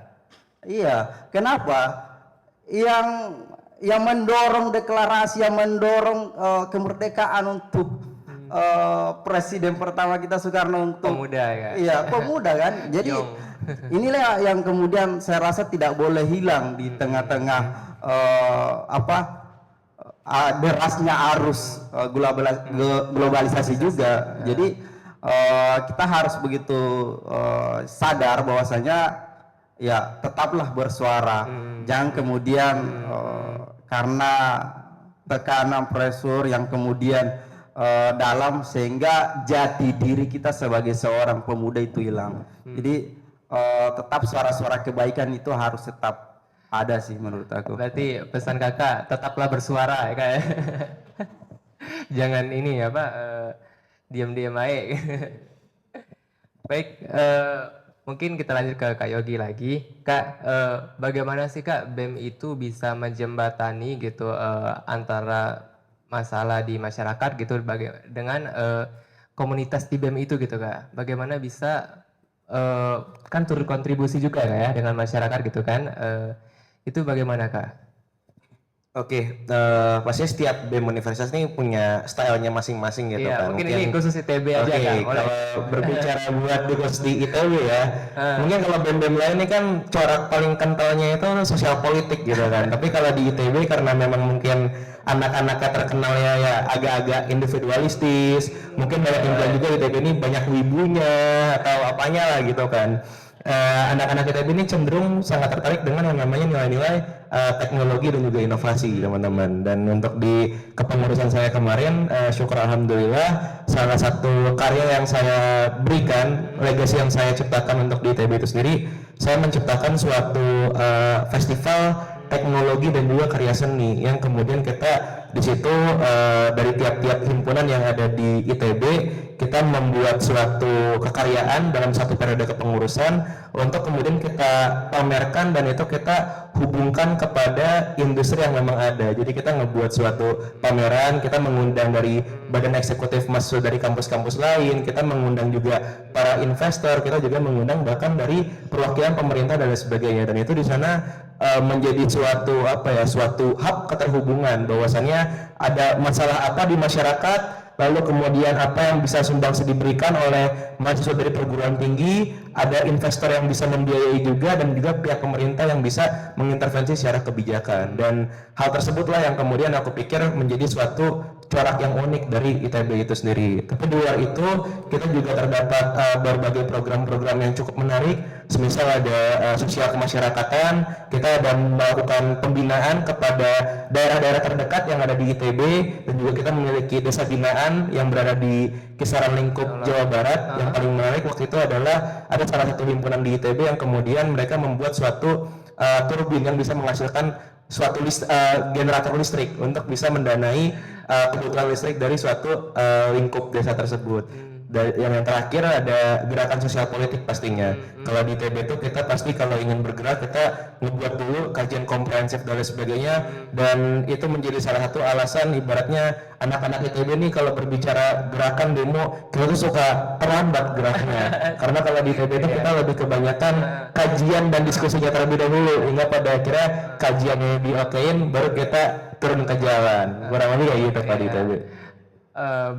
Iya, kenapa? Yang mendorong deklarasi, yang mendorong kemerdekaan untuk presiden pertama kita Soekarno untuk Pemuda ya. Iya, pemuda kan. Jadi inilah yang kemudian saya rasa tidak boleh hilang di tengah-tengah derasnya arus globalisasi juga. Jadi kita harus begitu sadar bahwasanya ya tetaplah bersuara. Jangan kemudian karena tekanan pressure yang kemudian dalam sehingga jati diri kita sebagai seorang pemuda itu hilang. Jadi tetap suara-suara kebaikan itu harus tetap ada sih menurut aku. Berarti pesan kakak tetaplah bersuara ya kak ya. Jangan ini ya pak diam-diam aja. Baik, mungkin kita lanjut ke Kak Yogi lagi. Kak, bagaimana sih Kak BEM itu bisa menjembatani gitu antara masalah di masyarakat gitu dengan komunitas di BEM itu gitu Kak? Bagaimana bisa kan turut kontribusi juga Kak ya dengan masyarakat gitu kan? Itu bagaimana Kak? Oke, pastinya setiap BEM universitas ini punya stylenya masing-masing gitu Iya, kan. mungkin ini khusus ITB aja Oke, Kak. kalau berbicara buat di khusus di ITB ya, mungkin kalau BEM-BEM lain ini kan corak paling kentalnya itu sosial politik gitu kan. Tapi kalau di ITB karena memang mungkin anak-anaknya terkenalnya ya agak-agak individualistis, mungkin banyak yang bilang juga ITB ini banyak wibunya atau apanya lah gitu kan. Anak-anak ITB ini cenderung sangat tertarik dengan yang namanya nilai-nilai teknologi dan juga inovasi teman-teman. Dan untuk di kepengurusan saya kemarin, syukur alhamdulillah salah satu karya yang saya berikan, legasi yang saya ciptakan untuk di ITB itu sendiri, saya menciptakan suatu festival teknologi dan juga karya seni yang kemudian kita di situ dari tiap-tiap himpunan yang ada di ITB kita membuat suatu kekaryaan dalam satu periode kepengurusan untuk kemudian kita pamerkan dan itu kita hubungkan kepada industri yang memang ada. Jadi kita ngebuat suatu pameran, kita mengundang dari badan eksekutif mahasiswa dari kampus-kampus lain, kita mengundang juga para investor, kita juga mengundang bahkan dari perwakilan pemerintah dan lain sebagainya. Dan itu di sana menjadi suatu hub keterhubungan bahwasannya ada masalah apa di masyarakat, lalu kemudian apa yang bisa sumbangsi diberikan oleh mahasiswa dari perguruan tinggi, ada investor yang bisa membiayai juga dan juga pihak pemerintah yang bisa mengintervensi secara kebijakan. Dan hal tersebutlah yang kemudian aku pikir menjadi suatu corak yang unik dari ITB itu sendiri. Tapi di luar itu kita juga terdapat berbagai program-program yang cukup menarik, semisal ada sosial kemasyarakatan, kita ada melakukan pembinaan kepada daerah-daerah terdekat yang ada di ITB, dan juga kita memiliki desa binaan yang berada di kisaran lingkup Jawa Barat. Yang paling menarik waktu itu adalah ada salah satu himpunan di ITB yang kemudian mereka membuat suatu turbin yang bisa menghasilkan suatu generator listrik untuk bisa mendanai kebutuhan listrik dari suatu lingkup desa tersebut. yang terakhir ada gerakan sosial politik pastinya. Kalau di ITB itu kita pasti kalau ingin bergerak kita ngebuat dulu kajian komprehensif dan lain sebagainya, dan itu menjadi salah satu alasan ibaratnya anak-anak ITB nih kalau berbicara gerakan demo kita tuh suka terlambat geraknya. Karena kalau di ITB itu kita lebih kebanyakan kajian dan diskusinya terlebih dahulu, hingga pada akhirnya kajiannya diokein baru kita turun ke jalan. Kurang lebih kayak gitu Pak di ITB.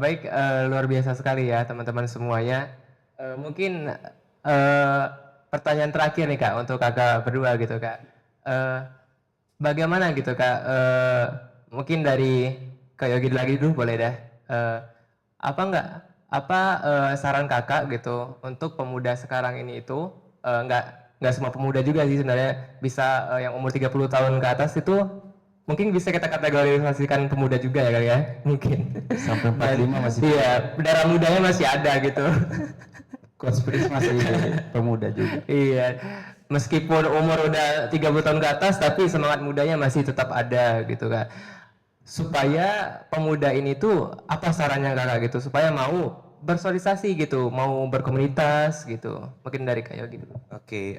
Baik, luar biasa sekali ya teman-teman semuanya. Mungkin pertanyaan terakhir nih Kak untuk Kakak berdua gitu Kak. Bagaimana gitu Kak? Mungkin dari Kak Yogi lagi dulu boleh dah. Apa saran Kakak gitu untuk pemuda sekarang ini itu nggak semua pemuda juga sih sebenarnya, bisa yang umur 30 tahun ke atas itu mungkin bisa kita kategorisasikan pemuda juga ya Kak ya, mungkin. Sampai 45 masih. Iya, darah mudanya masih ada gitu. Coach Pris masih pemuda juga. Iya, meskipun umur udah 30 tahun ke atas tapi semangat mudanya masih tetap ada gitu Kak. Supaya pemuda ini tuh apa sarannya Kakak gitu supaya mau bersosialisasi gitu, mau berkomunitas gitu. Mungkin dari Kak Yogi dulu. Oke,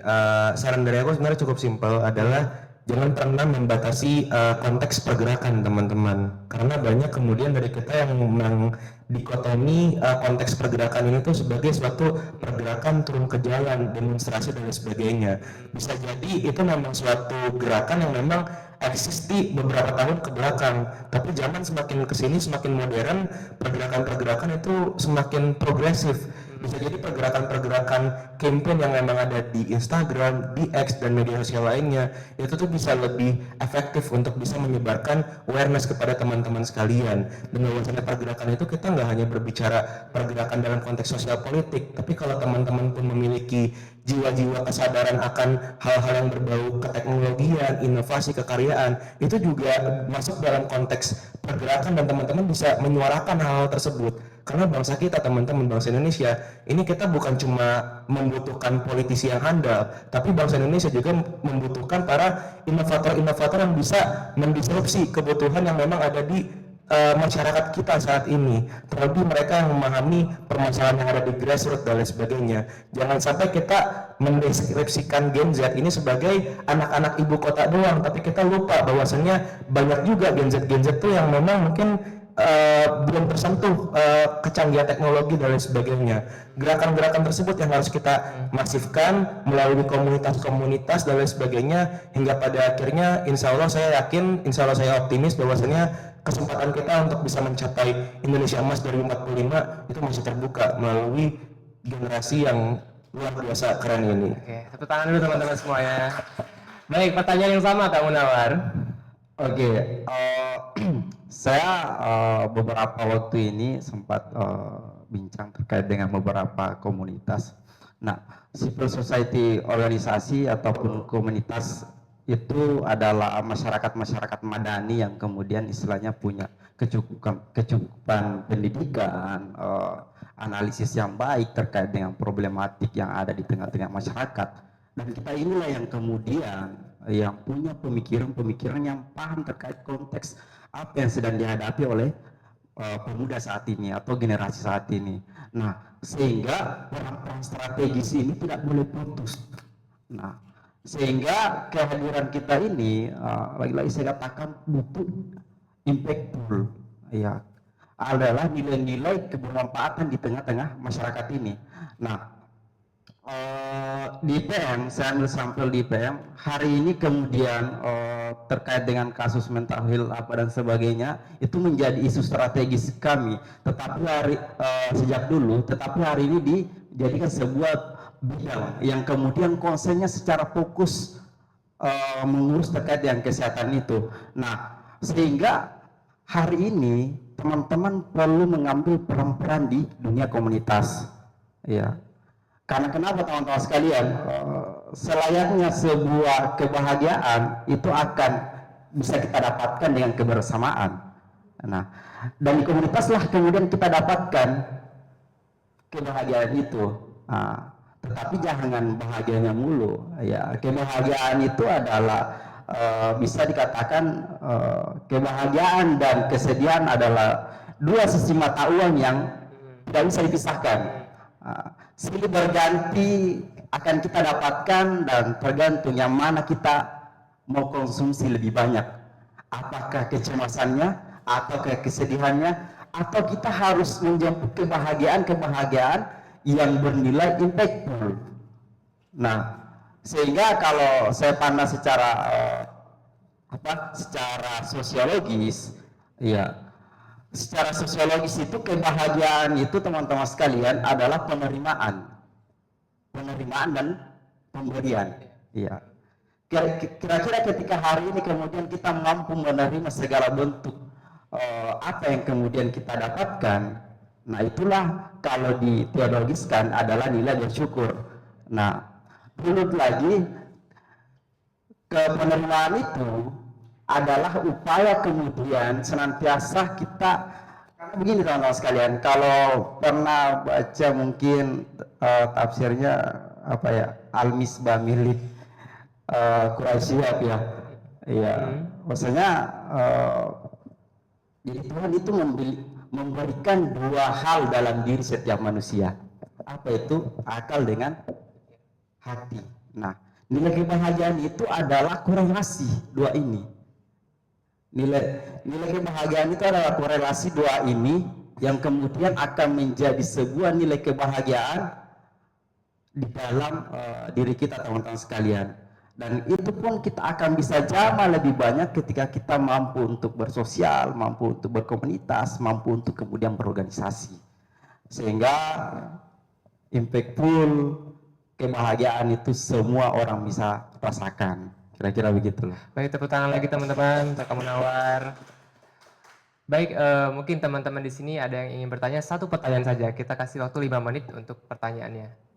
saran dari aku sebenarnya cukup simpel, adalah jangan pernah membatasi konteks pergerakan teman-teman, karena banyak kemudian dari kita yang memang dikotomi konteks pergerakan ini tuh sebagai suatu pergerakan turun ke jalan, demonstrasi dan lain sebagainya. Bisa jadi itu memang suatu gerakan yang memang eksis di beberapa tahun ke belakang, tapi zaman semakin kesini semakin modern, pergerakan-pergerakan itu semakin progresif. Bisa jadi pergerakan-pergerakan campaign yang memang ada di Instagram, di X dan media sosial lainnya itu tuh bisa lebih efektif untuk bisa menyebarkan awareness kepada teman-teman sekalian. Dengan bahwasannya pergerakan itu kita nggak hanya berbicara pergerakan dalam konteks sosial politik, tapi kalau teman-teman pun memiliki jiwa-jiwa kesadaran akan hal-hal yang berbau keteknologian, inovasi, kekaryaan, itu juga masuk dalam konteks pergerakan dan teman-teman bisa menyuarakan hal-hal tersebut. Karena bangsa kita, teman-teman, bangsa Indonesia, ini kita bukan cuma membutuhkan politisi yang handal, tapi bangsa Indonesia juga membutuhkan para inovator-inovator yang bisa mendisrupsi kebutuhan yang memang ada di masyarakat kita saat ini, terlebih mereka yang memahami permasalahan yang ada di grassroots dan lain sebagainya. Jangan sampai kita mendeskripsikan Gen Z ini sebagai anak-anak ibu kota doang, tapi kita lupa bahwasannya banyak juga Gen Z tuh yang memang mungkin belum tersentuh kecanggihan teknologi dan lain sebagainya. Gerakan-gerakan tersebut yang harus kita masifkan melalui komunitas-komunitas dan lain sebagainya, hingga pada akhirnya insya Allah saya yakin, insya Allah saya optimis bahwasannya kesempatan kita untuk bisa mencapai Indonesia Emas 2045 itu masih terbuka melalui generasi yang luar biasa keren ini. Oke, tepuk tangan dulu teman-teman semuanya. Baik, pertanyaan yang sama Kak Munawar. Oke, saya beberapa waktu ini sempat bincang terkait dengan beberapa komunitas. Nah, civil society organisasi ataupun komunitas itu adalah masyarakat madani yang kemudian istilahnya punya kecukupan pendidikan, analisis yang baik terkait dengan problematik yang ada di tengah-tengah masyarakat. Dan kita inilah yang kemudian yang punya pemikiran yang paham terkait konteks apa yang sedang dihadapi oleh pemuda saat ini atau generasi saat ini. Nah, sehingga peran strategis ini tidak boleh putus. Nah, sehingga kehadiran kita ini lagi-lagi saya katakan butuh impactful, ya, adalah nilai-nilai kebermanfaatan di tengah-tengah masyarakat ini. Nah, di IPM, saya ambil sampel di IPM hari ini kemudian terkait dengan kasus mental health apa dan sebagainya itu menjadi isu strategis kami, tetapi sejak dulu, tetapi hari ini dijadikan sebuah bidang yang kemudian konsennya secara fokus mengurus terkait dengan kesehatan itu. Nah, sehingga hari ini teman-teman perlu mengambil peran-peran di dunia komunitas, ya. Karena kenapa teman-teman sekalian, selayaknya sebuah kebahagiaan itu akan bisa kita dapatkan dengan kebersamaan. Nah, dan di komunitas lah kemudian kita dapatkan kebahagiaan itu. Nah, tetapi jangan bahagianya mulu, ya. Kebahagiaan itu adalah bisa dikatakan kebahagiaan dan kesedihan adalah dua sisi mata uang yang tidak bisa dipisahkan. Silih berganti akan kita dapatkan dan tergantung yang mana kita mau konsumsi lebih banyak. Apakah kecemasannya, ataukah kesedihannya, atau kita harus menjemput kebahagiaan yang bernilai impactful. Nah, sehingga kalau saya pandang secara sosiologis, ya, secara sosiologis itu kebahagiaan itu teman-teman sekalian adalah penerimaan dan pemberian. Ya. Kira-kira ketika hari ini kemudian kita mampu menerima segala bentuk apa yang kemudian kita dapatkan, nah itulah kalau diteologiskan adalah nilai bersyukur. Nah, menurut lagi penerimaan itu adalah upaya kemudian senantiasa kita, karena begini teman-teman sekalian, kalau pernah baca mungkin tafsirnya Al-Misbah milik Quraisyiyah ya, maksudnya jadi Tuhan itu memberikan dua hal dalam diri setiap manusia, apa itu? Akal dengan hati. Nah, nilai kebahagiaan itu adalah korelasi dua ini. Nilai kebahagiaan itu adalah korelasi dua ini yang kemudian akan menjadi sebuah nilai kebahagiaan di dalam diri kita teman-teman sekalian. Dan itu pun kita akan bisa jama lebih banyak ketika kita mampu untuk bersosial, mampu untuk berkomunitas, mampu untuk kemudian berorganisasi. Sehingga impactful, kebahagiaan itu semua orang bisa rasakan. Kira-kira begitulah. Baik, tepuk tangan lagi teman-teman untuk Kak Munawar. Baik, mungkin teman-teman di sini ada yang ingin bertanya, satu pertanyaan saja. Kita kasih waktu 5 menit untuk pertanyaannya.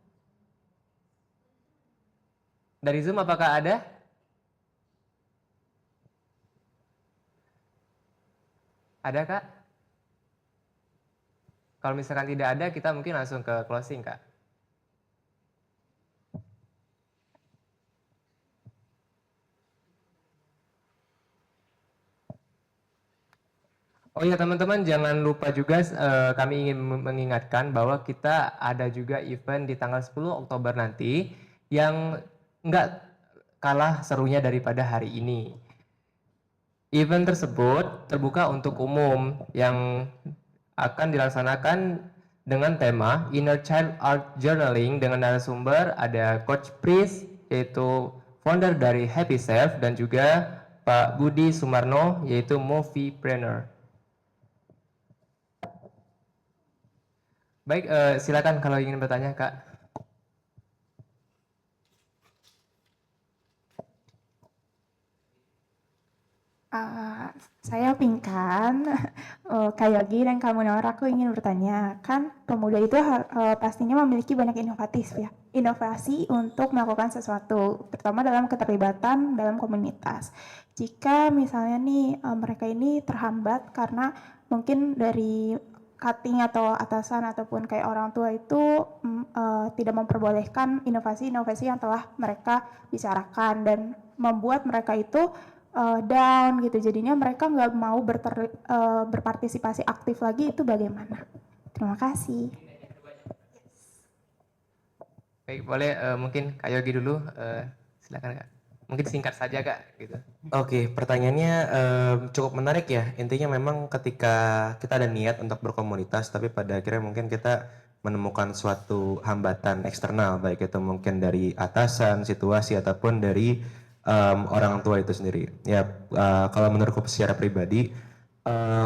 Dari Zoom apakah ada? Ada, Kak? Kalau misalkan tidak ada, kita mungkin langsung ke closing, Kak. Oh iya teman-teman, jangan lupa juga kami ingin mengingatkan bahwa kita ada juga event di tanggal 10 Oktober nanti yang nggak kalah serunya daripada hari ini. Event tersebut terbuka untuk umum yang akan dilaksanakan dengan tema Inner Child Art Journaling dengan narasumber ada Coach Pris, yaitu founder dari Happy Self, dan juga Pak Budi Sumarno, yaitu Moviepreneur. Baik, silakan kalau ingin bertanya, Kak. Saya Pinkan, Kak Yogi dan Kak Munawar, aku ingin bertanya, kan pemuda itu pastinya memiliki banyak inovasi untuk melakukan sesuatu, terutama dalam keterlibatan dalam komunitas. Jika misalnya nih mereka ini terhambat karena mungkin dari cutting atau atasan ataupun kayak orang tua itu tidak memperbolehkan inovasi-inovasi yang telah mereka bicarakan dan membuat mereka itu down gitu, jadinya mereka nggak mau berpartisipasi aktif lagi, itu bagaimana? Terima kasih. Baik, boleh mungkin Kak Yogi dulu, silakan Kak. Mungkin singkat saja Kak. Gitu. Oke, pertanyaannya cukup menarik ya. Intinya memang ketika kita ada niat untuk berkomunitas, tapi pada akhirnya mungkin kita menemukan suatu hambatan eksternal, baik itu mungkin dari atasan, situasi, ataupun dari orang tua itu sendiri. Ya, kalau menurutku secara pribadi,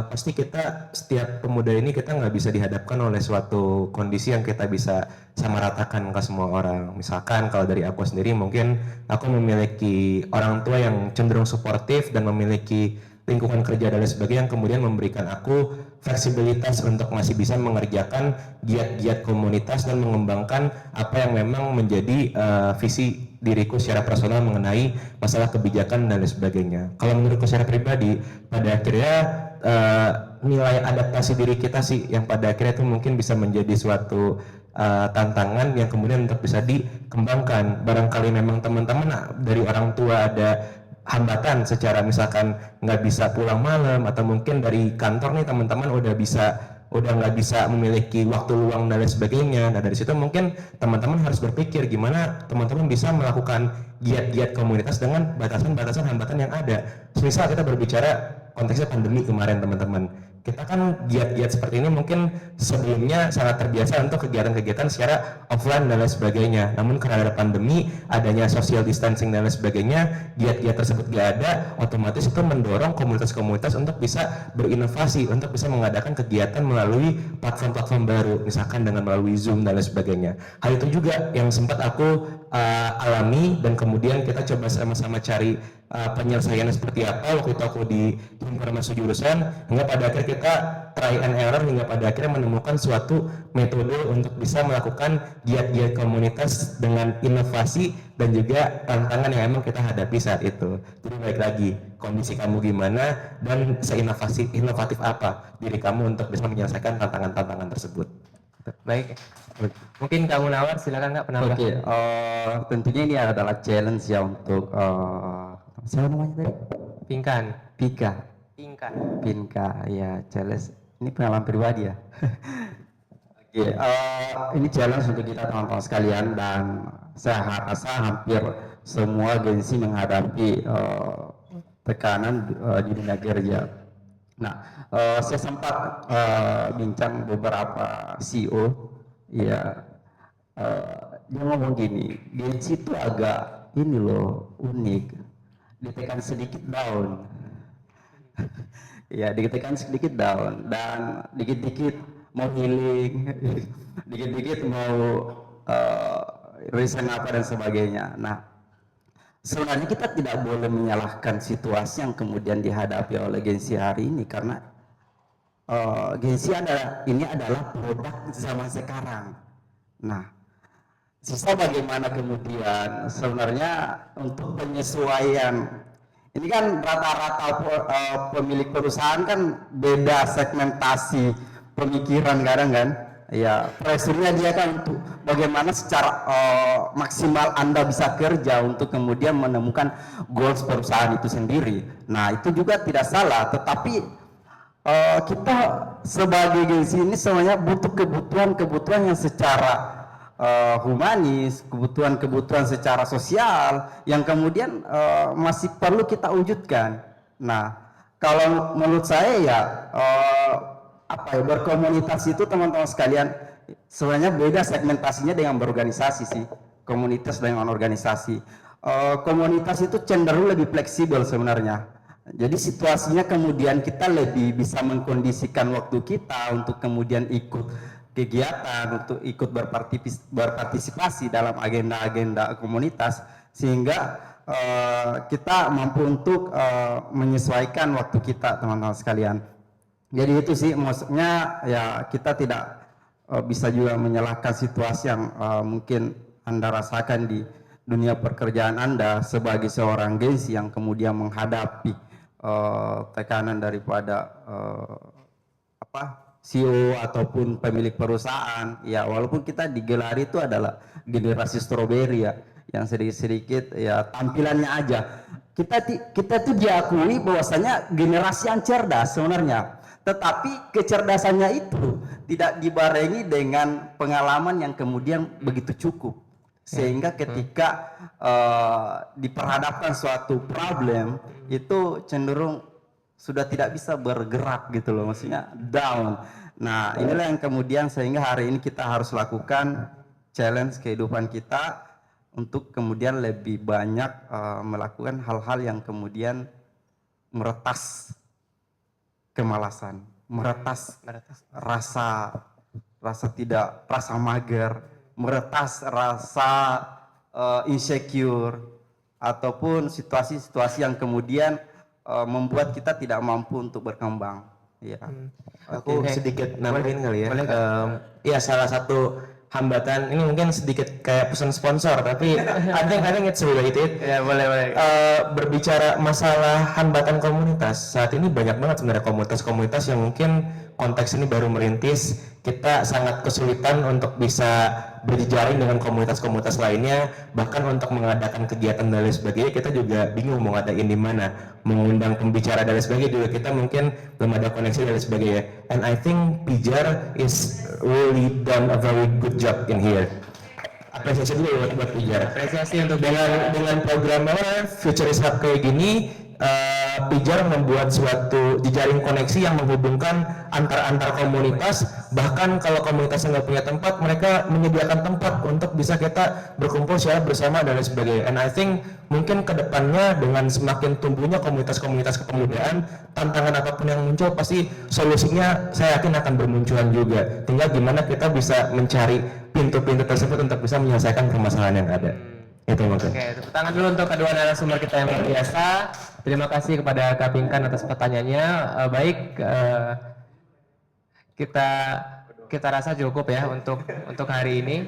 pasti kita, setiap pemuda ini kita nggak bisa dihadapkan oleh suatu kondisi yang kita bisa samaratakan ke semua orang. Misalkan kalau dari aku sendiri, mungkin aku memiliki orang tua yang cenderung suportif dan memiliki lingkungan kerja dan lain sebagainya yang kemudian memberikan aku fleksibilitas untuk masih bisa mengerjakan giat-giat komunitas dan mengembangkan apa yang memang menjadi visi diriku secara personal mengenai masalah kebijakan dan lain sebagainya. Kalau menurutku secara pribadi, pada akhirnya nilai adaptasi diri kita sih yang pada akhirnya itu mungkin bisa menjadi suatu tantangan yang kemudian untuk bisa dikembangkan. Barangkali memang teman-teman dari orang tua ada hambatan secara misalkan nggak bisa pulang malam, atau mungkin dari kantor nih teman-teman udah bisa udah nggak bisa memiliki waktu luang dan lain sebagainya. Nah dari situ mungkin teman-teman harus berpikir gimana teman-teman bisa melakukan giat-giat komunitas dengan batasan-batasan hambatan yang ada. Misal kita berbicara konteksnya pandemi kemarin teman-teman, kita kan giat-giat seperti ini mungkin sebelumnya sangat terbiasa untuk kegiatan-kegiatan secara offline dan lain sebagainya. Namun karena ada pandemi, adanya social distancing dan lain sebagainya, giat-giat tersebut gak ada, otomatis itu mendorong komunitas-komunitas untuk bisa berinovasi, untuk bisa mengadakan kegiatan melalui platform-platform baru, misalkan dengan melalui Zoom dan lain sebagainya. Hal itu juga yang sempat aku alami, dan kemudian kita coba sama-sama cari penyelesaiannya seperti apa. Waktu itu aku di informasi jurusan, hingga pada akhir kita try and error, hingga pada akhirnya menemukan suatu metode untuk bisa melakukan giat-giat komunitas dengan inovasi dan juga tantangan yang emang kita hadapi saat itu. Jadi balik lagi, kondisi kamu gimana dan inovatif apa diri kamu untuk bisa menyelesaikan tantangan-tantangan tersebut. Baik, mungkin kamu Nawar, silakan Kak penambah. Oke, tentunya ini adalah challenge ya untuk siapa namanya tadi? Pinkan. Pinka, ya challenge. Ini pengalaman pribadi ya. Oke, ini challenge untuk kita teman-teman sekalian, dan saya rasa hampir semua agensi menghadapi tekanan di dunia kerja. Nah, saya sempat bincang beberapa CEO, ya, dia ngomong gini, agensi itu agak ini loh, unik, ditekan sedikit down. Ya, ditekan sedikit down, dan dikit-dikit mau healing, dikit-dikit mau resign apa dan sebagainya. Nah, sebenarnya kita tidak boleh menyalahkan situasi yang kemudian dihadapi oleh agensi hari ini, karena agensi ini adalah produk zaman sekarang. Nah, sisa bagaimana kemudian sebenarnya untuk penyesuaian. Ini kan rata-rata pemilik perusahaan kan beda segmentasi pemikiran kadang kan. Ya, pressure-nya dia kan untuk bagaimana secara maksimal Anda bisa kerja untuk kemudian menemukan goals perusahaan itu sendiri. Nah, itu juga tidak salah, tetapi kita sebagai agensi ini sebenarnya butuh kebutuhan yang secara humanis, kebutuhan secara sosial yang kemudian masih perlu kita wujudkan. Nah, kalau menurut saya ya berkomunitas itu teman-teman sekalian sebenarnya beda segmentasinya dengan berorganisasi sih. Komunitas dengan organisasi, komunitas itu cenderung lebih fleksibel sebenarnya. Jadi situasinya kemudian kita lebih bisa mengkondisikan waktu kita untuk kemudian ikut kegiatan, untuk ikut berpartisipasi dalam agenda-agenda komunitas, sehingga kita mampu untuk menyesuaikan waktu kita teman-teman sekalian. Jadi itu sih maksudnya, ya kita tidak bisa juga menyalahkan situasi yang mungkin Anda rasakan di dunia pekerjaan Anda sebagai seorang agensi yang kemudian menghadapi tekanan daripada CEO ataupun pemilik perusahaan. Ya, walaupun kita digelari itu adalah generasi stroberi ya, yang sedikit-sedikit ya tampilannya aja. Kita tuh diakui bahwasanya generasi yang cerdas sebenarnya. Tetapi kecerdasannya itu tidak dibarengi dengan pengalaman yang kemudian begitu cukup. Sehingga ketika diperhadapkan suatu problem itu cenderung sudah tidak bisa bergerak gitu loh, maksudnya down. Nah, inilah yang kemudian sehingga hari ini kita harus lakukan challenge kehidupan kita untuk kemudian lebih banyak melakukan hal-hal yang kemudian meretas kemalasan, meretas rasa mager, meretas rasa insecure, ataupun situasi-situasi yang kemudian membuat kita tidak mampu untuk berkembang. Ya. Aku sedikit nambahin kali ya. Ya, salah satu hambatan ini mungkin sedikit kayak pesan sponsor, tapi I think it's related. Ya, boleh. Berbicara masalah hambatan komunitas, saat ini banyak banget sebenarnya komunitas-komunitas yang mungkin konteks ini baru merintis. Kita sangat kesulitan untuk bisa berjejaring dengan komunitas-komunitas lainnya, bahkan untuk mengadakan kegiatan dan lain sebagainya kita juga bingung mau ngadain di mana, mengundang pembicara dan lain sebagainya juga kita mungkin belum ada koneksi dan lain sebagainya. And I think Pijar is really done a very good job in here. Apresiasi dulu buat Pijar. Apresiasi untuk Dengan programnya Future is Hub kayak gini, Pijar membuat suatu jejaring koneksi yang menghubungkan antar komunitas. Bahkan kalau komunitasnya nggak punya tempat, mereka menyediakan tempat untuk bisa kita berkumpul secara bersama dan lain sebagainya. And I think mungkin kedepannya dengan semakin tumbuhnya komunitas-komunitas kepemudaan, tantangan apapun yang muncul pasti solusinya saya yakin akan bermunculan juga. Tinggal gimana kita bisa mencari pintu-pintu tersebut untuk bisa menyelesaikan permasalahan yang ada. Itu mungkin. Oke, tepuk tangan dulu untuk kedua narasumber kita yang luar biasa. Terima kasih kepada Kak Pinkan atas pertanyaannya. Kita rasa cukup ya untuk hari ini.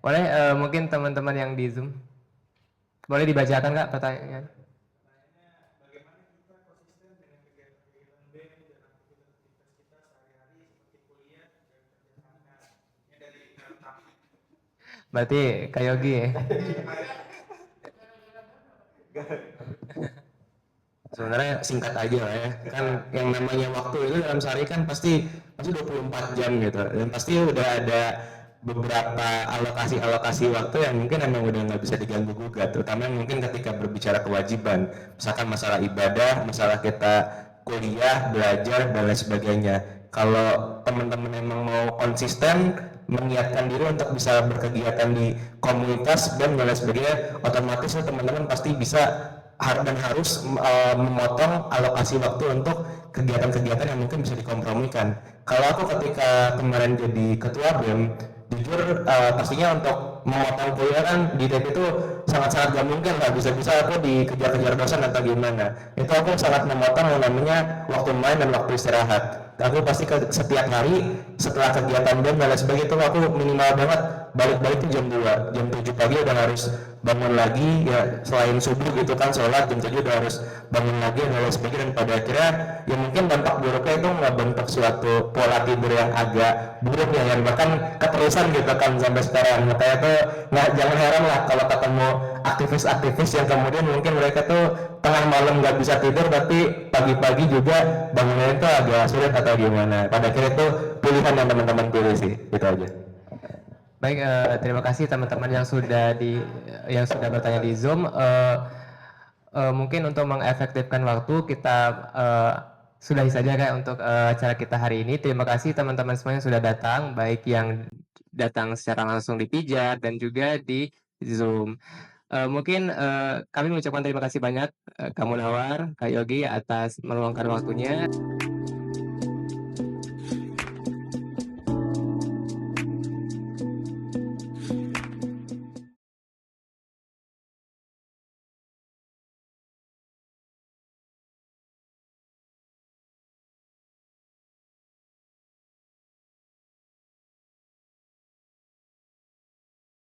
Boleh mungkin teman-teman yang di Zoom boleh dibacakan Kak pertanyaan. Berarti Kak Yogi ya? Sebenarnya singkat aja lah ya, kan yang namanya waktu itu dalam sehari kan pasti 24 jam gitu, dan pasti udah ada beberapa alokasi waktu yang mungkin emang udah nggak bisa diganggu gugat, terutama mungkin ketika berbicara kewajiban, misalkan masalah ibadah, masalah kita kuliah, belajar dan lain sebagainya. Kalau teman-teman emang mau konsisten menyiapkan diri untuk bisa berkegiatan di komunitas dan lain sebagainya, otomatis teman-teman pasti bisa harus memotong alokasi waktu untuk kegiatan-kegiatan yang mungkin bisa dikompromikan. Kalau aku ketika kemarin jadi ketua BEM, jujur pastinya untuk memotong kuliah kan di TP itu sangat-sangat gak mungkin lah, bisa-bisa aku dikejar-kejar dosen atau gimana. Itu aku sangat memotong yang namanya waktu main dan waktu istirahat. Aku pasti setiap hari setelah kegiatan BEM dan lain sebagainya itu aku minimal banget balik-balik tuh jam 2, jam 7 pagi udah harus bangun lagi ya, selain subuh gitu kan sholat jam 7 udah harus bangun lagi dan lain sebagainya, dan pada akhirnya ya mungkin dampak buruknya itu nggak bentuk suatu pola tidur yang agak buruk ya, yang bahkan keterusan gitu kan sampai sekarang. Makanya tuh jangan heran lah kalau ketemu aktivis-aktivis yang kemudian mungkin mereka tuh tengah malam nggak bisa tidur tapi pagi-pagi juga bangunnya itu agak sulit atau gimana. Pada akhirnya itu pilihan yang teman-teman pilih sih, itu aja. Baik, terima kasih teman-teman yang sudah bertanya di Zoom. Mungkin untuk mengefektifkan waktu kita sudahi saja Kak untuk acara kita hari ini. Terima kasih teman-teman semua yang sudah datang, baik yang datang secara langsung di Pijar dan juga di Zoom. Mungkin kami mengucapkan terima kasih banyak Kak Munawar, Kak Yogi atas meluangkan waktunya.